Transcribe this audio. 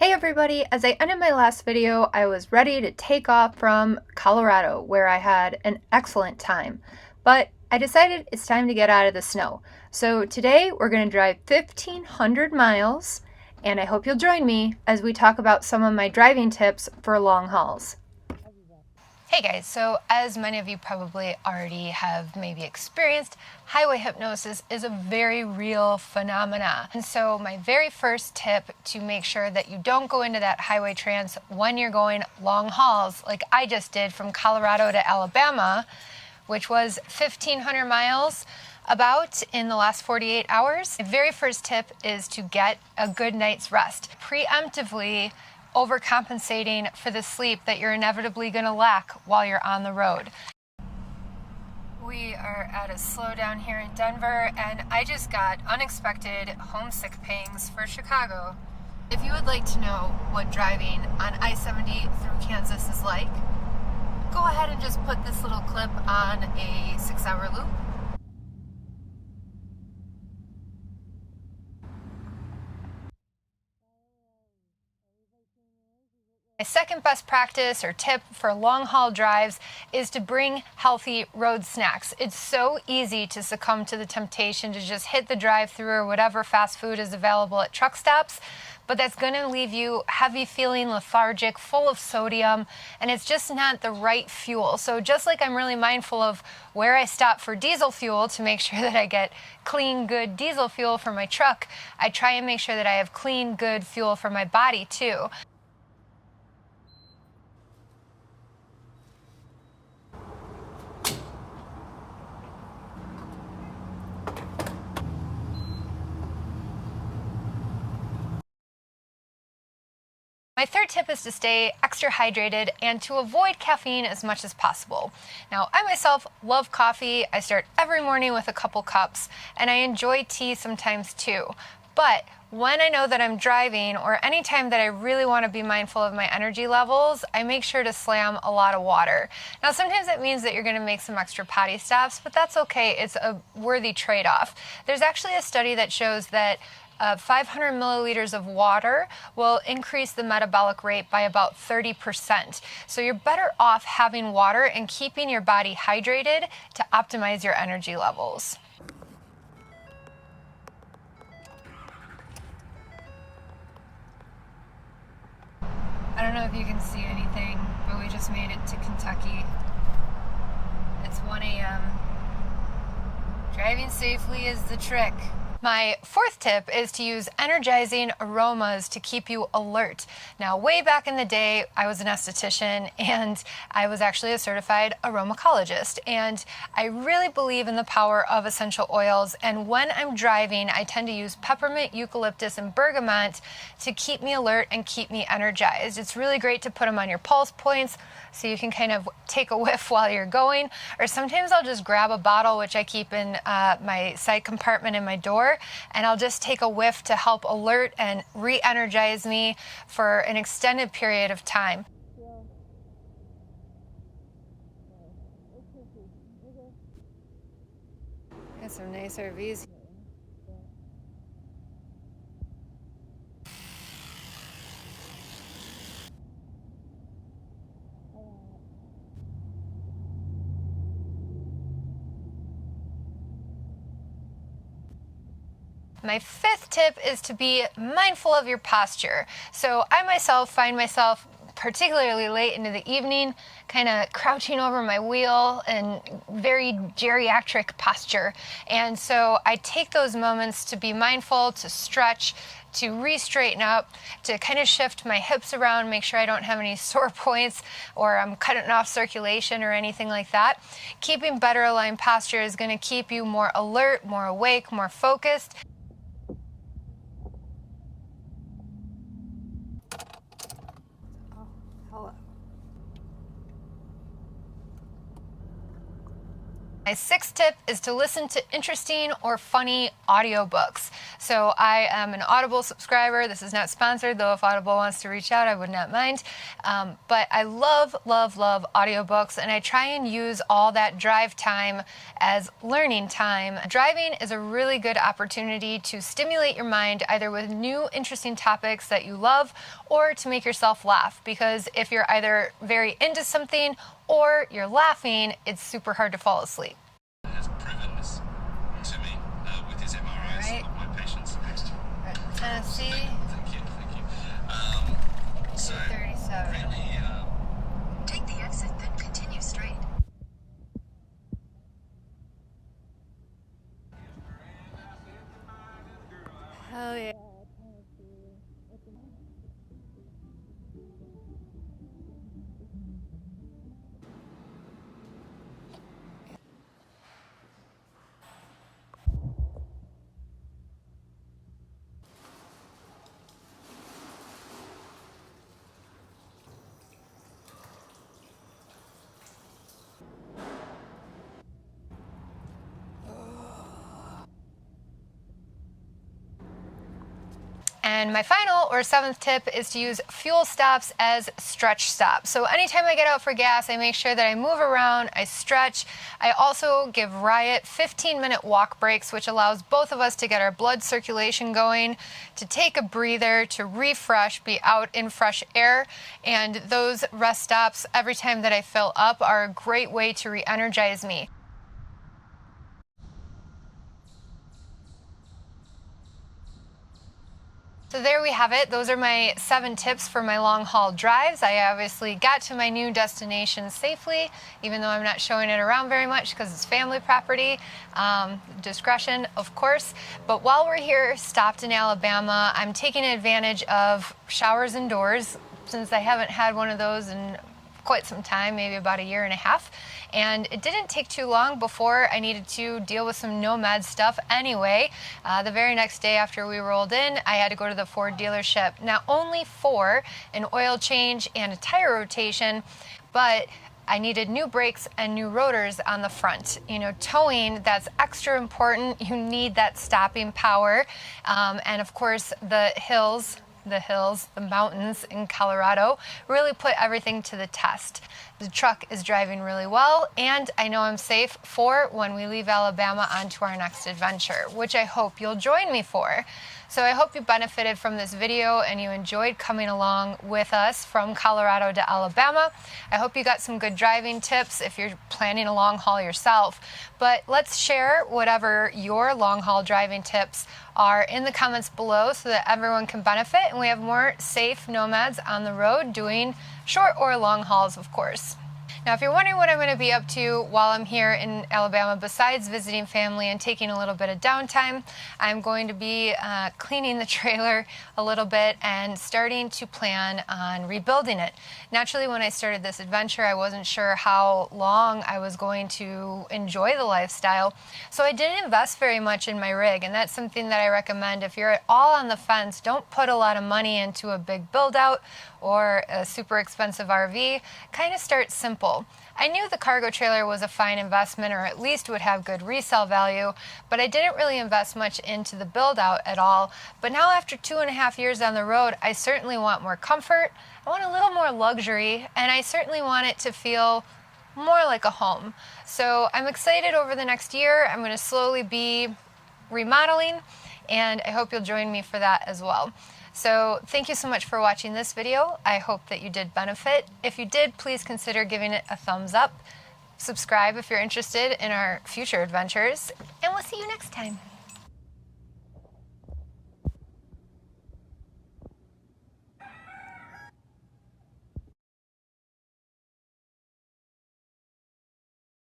Hey everybody, as I ended my last video, I was ready to take off from Colorado where I had an excellent time, but I decided it's time to get out of the snow. So today we're going to drive 1,500 miles and I hope you'll join me as we talk about some of my driving tips for long hauls. Hey guys, so as many of you probably already have maybe experienced, highway hypnosis is a very real phenomena. And so my very first tip to make sure that you don't go into that highway trance when you're going long hauls, like I just did from Colorado to Alabama, which was 1,500 miles about in the last 48 hours. My very first tip is to get a good night's rest. Preemptively overcompensating for the sleep that you're inevitably going to lack while you're on the road. We are at a slowdown here in Denver, and I just got unexpected homesick pangs for Chicago. If you would like to know what driving on I-70 through Kansas is like, go ahead and just put this little clip on a 6-hour loop. My second best practice or tip for long haul drives is to bring healthy road snacks. It's so easy to succumb to the temptation to just hit the drive-thru or whatever fast food is available at truck stops, but that's going to leave you heavy feeling, lethargic, full of sodium, and it's just not the right fuel. So just like I'm really mindful of where I stop for diesel fuel to make sure that I get clean, good diesel fuel for my truck, I try and make sure that I have clean, good fuel for my body too. My third tip is to stay extra hydrated and to avoid caffeine as much as possible. Now, I myself love coffee. I start every morning with a couple cups, and I enjoy tea sometimes too. But when I know that I'm driving or any time that I really want to be mindful of my energy levels, I make sure to slam a lot of water. Now, sometimes that means that you're going to make some extra potty stops, but that's okay. It's a worthy trade-off. There's actually a study that shows that 500 milliliters of water will increase the metabolic rate by about 30%. So you're better off having water and keeping your body hydrated to optimize your energy levels. I don't know if you can see anything, but we just made it to Kentucky. It's 1 a.m. Driving safely is the trick. My fourth tip is to use energizing aromas to keep you alert. Now, way back in the day, I was an esthetician and I was actually a certified aromacologist. And I really believe in the power of essential oils. And when I'm driving, I tend to use peppermint, eucalyptus, and bergamot to keep me alert and keep me energized. It's really great to put them on your pulse points so you can kind of take a whiff while you're going. Or sometimes I'll just grab a bottle, which I keep in my side compartment in my door, and I'll just take a whiff to help alert and re-energize me for an extended period of time. Got some nice RVs. My fifth tip is to be mindful of your posture. So I myself find myself particularly late into the evening, kind of crouching over my wheel in very geriatric posture. And so I take those moments to be mindful, to stretch, to re-straighten up, to kind of shift my hips around, make sure I don't have any sore points or I'm cutting off circulation or anything like that. Keeping better aligned posture is going to keep you more alert, more awake, more focused. My sixth tip is to listen to interesting or funny audiobooks. So I am an Audible subscriber. This is not sponsored, though if Audible wants to reach out, I would not mind. But I love audiobooks, and I try and use all that drive time as learning time. Driving is a really good opportunity to stimulate your mind either with new interesting topics that you love or to make yourself laugh, because if you're either very into something or you're laughing, it's super hard to fall asleep. Has proven this to me with his MRIs of my patients. Tennessee. Thank you. So 37. really, Take the exit, then continue straight. Hell yeah. And my final or seventh tip is to use fuel stops as stretch stops. So anytime I get out for gas, I make sure that I move around, I stretch. I also give Riot 15-minute walk breaks, which allows both of us to get our blood circulation going, to take a breather, to refresh, be out in fresh air. And those rest stops, every time that I fill up, are a great way to re-energize me. So there we have it. Those are my 7 tips for my long haul drives. I obviously got to my new destination safely, even though I'm not showing it around very much because it's family property. Discretion, of course. But while we're here, stopped in Alabama, I'm taking advantage of showers indoors, since I haven't had one of those in quite some time, maybe about a year and a half. And it didn't take too long before I needed to deal with some Nomad stuff anyway. The very next day after we rolled in, I had to go to the Ford dealership, not only for an oil change and a tire rotation, but I needed new brakes and new rotors on the front. You know, towing, that's extra important. You need that stopping power. And of course, the mountains in Colorado really put everything to the test. The truck is driving really well, and I know I'm safe for when we leave Alabama on to our next adventure, which I hope you'll join me for. So I hope you benefited from this video and you enjoyed coming along with us from Colorado to Alabama. I hope you got some good driving tips if you're planning a long haul yourself. But let's share whatever your long haul driving tips are in the comments below so that everyone can benefit and we have more safe nomads on the road doing short or long hauls, of course. Now, if you're wondering what I'm going to be up to while I'm here in Alabama, besides visiting family and taking a little bit of downtime, I'm going to be cleaning the trailer a little bit and starting to plan on rebuilding it. Naturally, when I started this adventure, I wasn't sure how long I was going to enjoy the lifestyle, so I didn't invest very much in my rig, and that's something that I recommend. If you're at all on the fence, don't put a lot of money into a big build-out or a super expensive RV. Kind of start simple. I knew the cargo trailer was a fine investment, or at least would have good resale value, but I didn't really invest much into the build out at all. But now, after 2.5 years on the road, I certainly want more comfort, I want a little more luxury, and I certainly want it to feel more like a home. So I'm excited over the next year. I'm going to slowly be remodeling, and I hope you'll join me for that as well. So thank you so much for watching this video. I hope that you did benefit. If you did, please consider giving it a thumbs up. Subscribe if you're interested in our future adventures, and we'll see you next time.